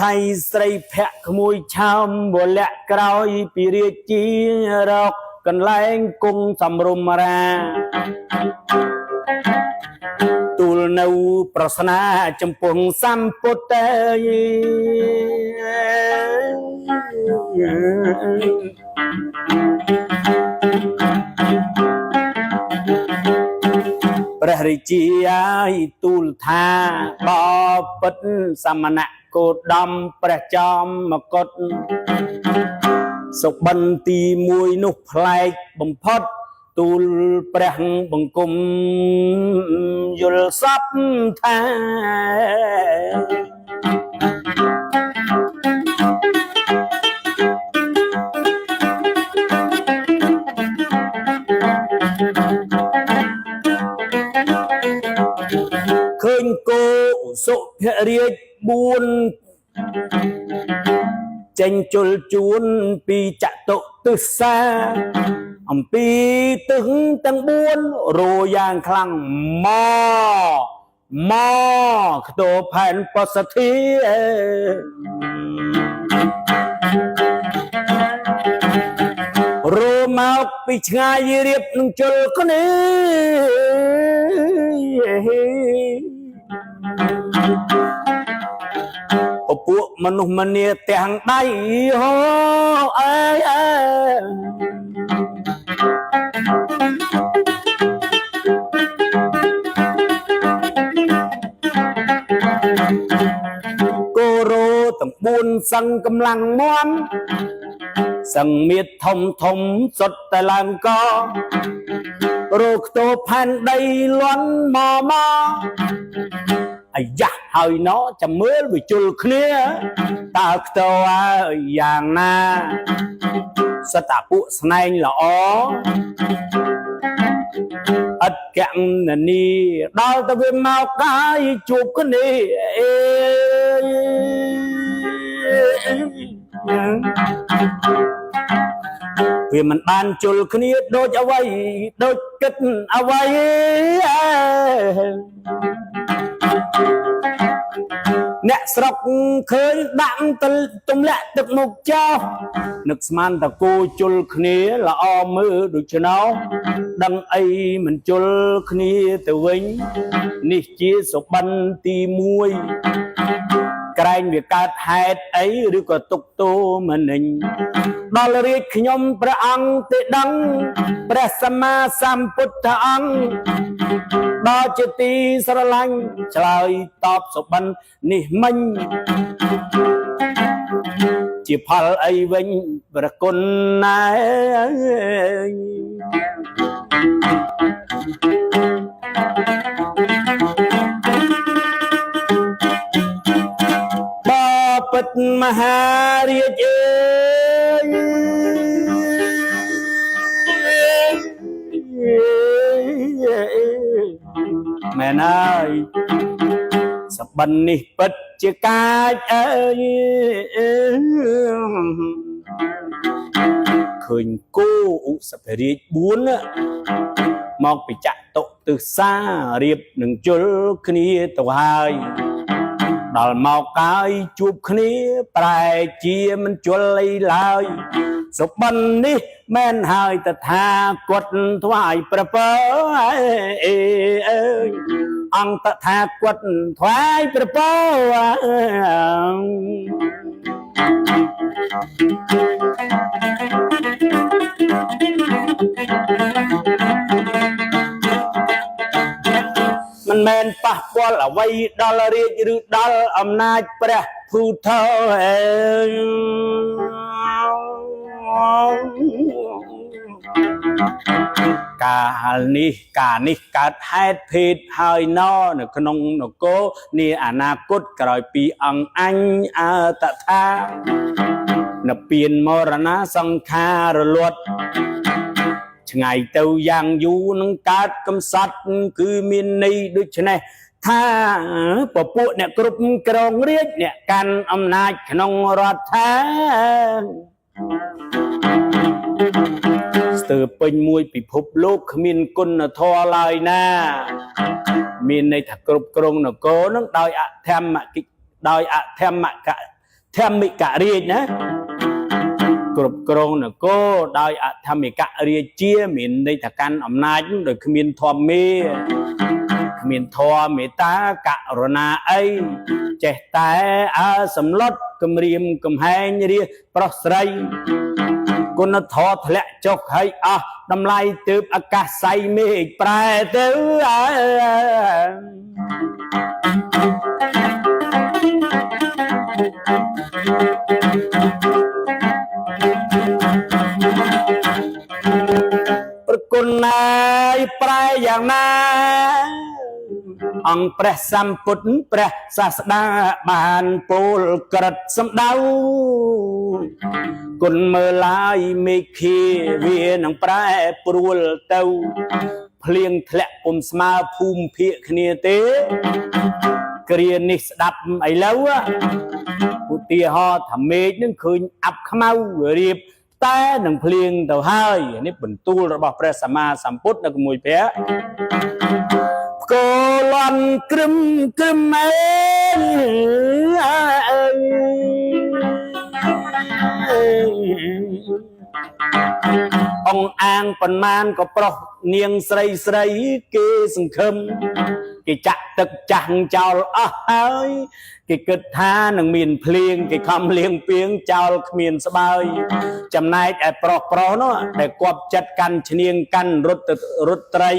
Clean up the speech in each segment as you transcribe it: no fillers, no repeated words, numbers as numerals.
ខៃស្រីភ័ក្រក្មួយឆោមវលៈក្រោយពីរាជារកកន្លែងគង់សំរុំរាទូលនៅប្រស្នាចំពោះសម្ពុទ្ធព្រះរាជាឲ្យទូលថាបបិទ្ធសមណៈគោតមព្រះចំមកុដសុបិនទី1នោះប្លែកបំផុតទូលព្រះបង្គំយល់សពថាឃើញគោសុភរាជ4ចេញជលជួនពីចតុទិសាអំពីទឹងទាំង4រោយ៉ាងខ្លាំងមកខ្ទោផែនបសទ្ធារោមកពីឆ្ងាយរៀបនឹងជលគ្នាពួកមនុស្សម្នាទាំងដៃហោអើយគោរោទាំង4សឹងកម្លាំងមន់សឹងមៀតធំសុទ្ធតែឡើងករោខ្ទោផែនដីលន់មកអាយ៉ាហើយណោចាំមើលវិជុលគ្នាតើខ្ទោហើយយ៉ាងណាសតពួកស្នែងល្អអត់កណនីដល់ទៅវាមកកាយជួបគ្នាវាមិនបានជុលគ្នាដូចអ្វីដូចគិតអ្វីអ្នកស្រុកឃើញដាក់ទម្លាក់ទឹកមុខចោលនឹកស្មានតគោជុលគ្នាល្អមើលដូចឆ្នោដឹងអីមិនជុលគ្នាទៅវិញនេះជាសុបិនទី1ក្រែងវាកើតហេតុអីឬក៏ទុកទោមនិញដល់រាជខ្ញុំព្រះអង្គទេដឹងព្រះសម្មាសម្ពុទ្ធអង្គដល់ជាទីស្រឡាញ់ឆ្លើយតបសុបិននេះមិញជាផលអីវិញព្រះគុណណាពិតមហារាជមែនហើយសបិននេះពិតជាកាចអើយឃើញគោឧសភរាជ4មកពីចតុទិសារៀបនឹងជលគ្នាទៅហើយដល់មកកាយជួបគ្នាប្រែជាមិនជលអីឡើយសុបិននេះមែនហើយតថាគតថ្វាយព្រះពរអង្គតថាគតថ្វាយព្រះពរមិនមែនប៉ះពាល់អ្វីដល់រាជឬដល់អំណាចព្រះភូថោកាលនេះកើតហេតុភេទហើយណនៅក្នុងនគរនាអនាគតក្រោយពីអង្គអញអតថានៅពៀនមរណាសង្ខារលត់ឆ្ងាយទៅយ៉ាងយូរនឹងកើតកំសត់គឺមានន័យដូចនេះថាពពួកអ្នកគ្រប់គ្រងរាជអ្នកកាន់អំណាចក្នុងរដ្ឋាស្ទើរពេញមួយពិភពលោកគ្មានគុណធម៌ឡើយណាមានន័យថាគ្រប់គ្រងនគរនឹងដោយអធម្មកិច្ចដោយអធម្ម ធម្មិករាជណាគ្រប់គ្រងនគរដោយអធម្មិករាជាមានន័យថាកាន់អំណាចដោយគ្មានធម្មេគ្មានធម៌មេត្តាករុណាអីចេះតែសម្លុតគំរាមកំហែងរាប្រុសស្រីគុណធម៌ធ្លាក់ចុះហើយអស់តម្លៃទើបអាកាសសៃមេឃប្រែទៅប្រគុណណាយប្រែយ៉ាងណាអង្គព្រះសម្ពុទ្ធព្រះសាស្តាបានពោលក្រិតសម្ដៅគុណមើលឡាយមេឃាវានឹងប្រែព្រួលទៅភ្លៀងធ្លាក់ពុំស្មើភូមិភាគគ្នាទេគ្រានេះស្ដាប់ឥឡូវឧទាហរណ៍ថាមេឃនឹងឃើញអាប់ខ្មៅរៀបតែនឹងភ្លៀងទៅហើយនេះបន្ទូលរបស់ព្រះសម្មាសម្ពុទ្ធនៅជាមួយព្រះកូលន់ក្រឹមក្រឹមអើអង្គអាងប៉ុន្មានក៏ប្រុសនាងស្រីស្រីគេសង្ឃឹមគេចាក់ទឹកចាស់ចោលអស់ហើយគេគិតថានឹងមានភ្លៀងគេខំលៀងពីងចោលគ្មានស្បើយចំណែកឯប្រុសនោះដែលគប់ចិត្តកាន់ឈ្នាងកាន់រត់ត្រី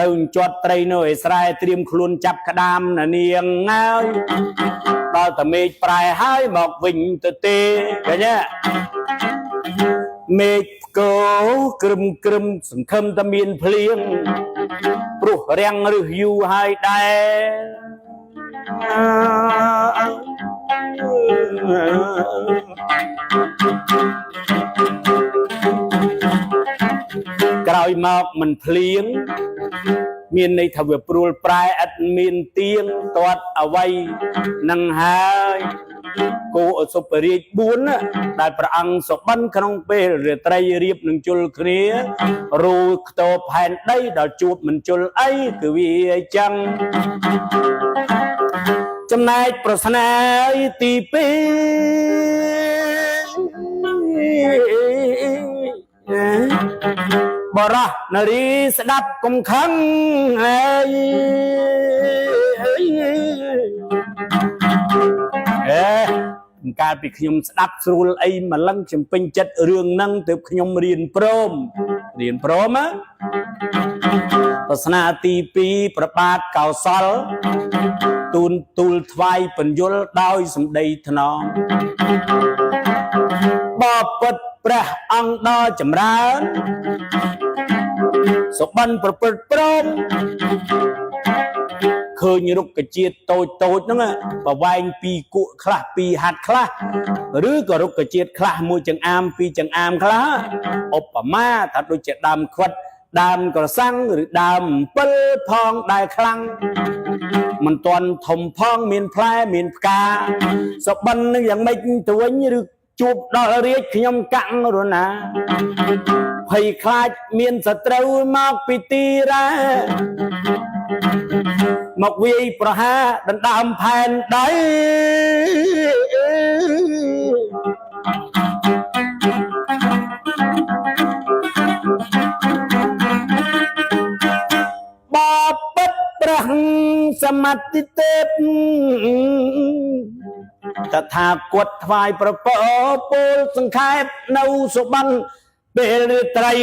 ទៅជាប់ត្រីនៅឯស្រែត្រៀមខ្លួនចាប់ក្តាមនាងហើយដល់តែមេឃប្រែហើយមកវិញទៅទេឃើញទេមេឃកោក្រឹមក្រឹមសង្ឃឹមតែមានភ្លៀងព្រោះរាំងរឹសយូរហើយដែរក្រោយមកមិនភ្លៀងមានន័យថាវាព្រួលប្រែឥតមានទៀងទាត់អ្វីនឹងហើយគោអសុបរាជ4ដែលព្រះអង្គសុបិនក្នុងពេលរាត្រីរៀបនឹងជលគ្នារូខ្ទោផែនដីដល់ជួបមិនជលអីគឺវាអញ្ចឹងចំណែកប្រស្នាទី2បរោះនារីស្ដាប់កុំខឹងហើយកាលពីខ្ញុំស្ដាប់ស្រួលអីម្លឹងខ្ញុំពេញចិត្តរឿងហ្នឹងទើបខ្ញុំរៀនព្រមប្រស្នាទី2ប្របាទកោសលទូលថ្វាយបញ្យលដោយសម្ដីថ្នមបពុតព្រះអង្គដ៏ចម្រើនសុបិនប្រព្រឹត្តព្រមឃើញរុក្ខជាតិតូចហ្នឹងប្រវែង2គក់ខ្លះ2ហាត់ខ្លះឬក៏រុក្ខជាតិខ្លះ1ចង្អាម2ចង្អាមខ្លះឧបមាថាដូចជាដើមខ្វិតដើមក្រសាំងឬដើមអំពិលផងដែលខ្លាំងមិនទាន់ធំផងមានផ្លែមានផ្កាសុបិននឹងយ៉ាងម៉េចទៅវិញឬជួបដល់រាជខ្ញុំកាំងរណាភ័យខ្លាចមានសត្រូវមកពីទីរ៉ាមកវាយប្រហារដណ្ដើមផែនដីបបិទ្ធព្រះសមត្ថិទេពតថាគតថ្វាយប្រពោពលសង្ខេបនៅសុបិនពេលរាត្រី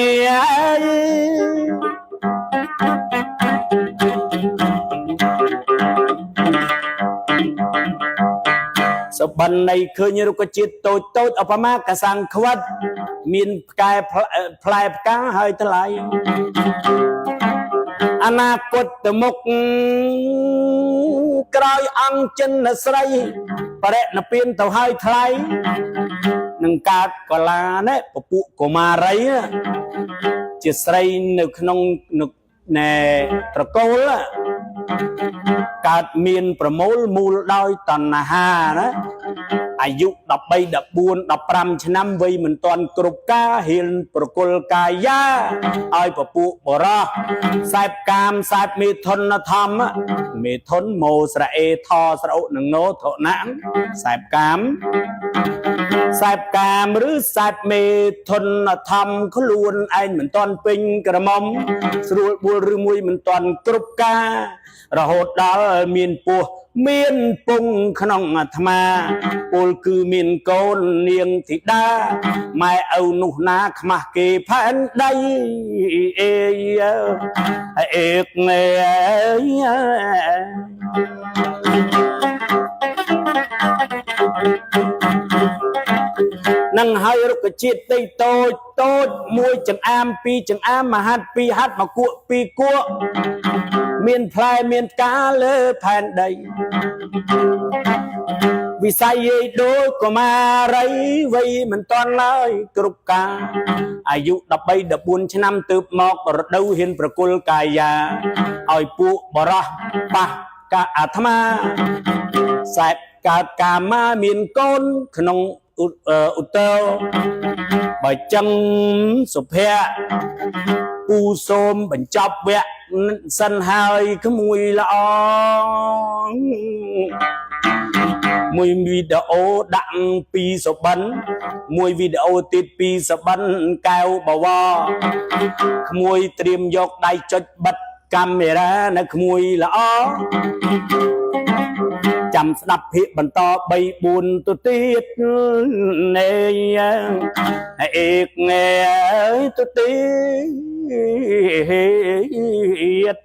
សុបិននៃឃើញរុក្ខជាតិតូចឧបមាកសាំងខ្វិតមានផ្កាផ្លែផ្កាហើយថ្លៃអនាគតទៅមុខក្រោយអង្គចិនស្រីបរិណពានទៅហើយថ្លៃនឹងកើតកលាណែពពួកកុមារីជាស្រីនៅក្នុងណែត្រកូលកើតមានប្រមូលមូលដោយតណ្ហាណា អាយុ13 14 15ឆ្នាំវ័យមិនទាន់គ្រប់ការហ៊ានប្រគល់កាយាឲ្យពពួកបរោះខ្សែបកាមខ្សែបមេធនធម្មមេធនម៉ូស្រអេថស្រអុនឹងណោធណាំខ្សែបកាមខ្សែបកាមឬខ្សែបមេធនធម្មខ្លួនឯងមិនទាន់ពេញក្រមុំស្រួលបួលឬមួយមិនទាន់គ្រប់ការរហូតដល់មានពោះមានពងក្នុងអាត្មាពលគឺមានកូននាងធីតាម៉ែឪនោះណាខ្មាស់គេផែនដីអេអេកណែនឹងហើយរុក្ខជាតិដីតូចតូចមួយចង្អាមពីរចង្អាមមហាត់ពីរហាត់មកគក់ពីរគក់មានផ្លែមានផ្កាលើផែនដីវិស័យឯដូចកុមារីវ័យមិនទាន់ឡើយគ្រប់ការអាយុ13 14ឆ្នាំទើបមករដូវហ៊ានប្រគល់កាយាឲ្យពួកបរោះប៉ះកាអាត្មាខ្សែបកើតកាមាមានកូនក្នុងឧត្តរបើចឹងសុភ័ក្រពូសូមបញ្ចប់វគ្គសិនហើយក្មួយល្អមួយវីដេអូដាក់ពីសបិនមួយវីដេអូទៀតពីសបិនកែវបវរក្មួយត្រៀមយកដៃចុចបិទកាមេរ៉ានៅក្មួយល្អចាំស្ដាប់ភាគបន្ត3 4ទៅទៀតណែអេកណែទៅទៀត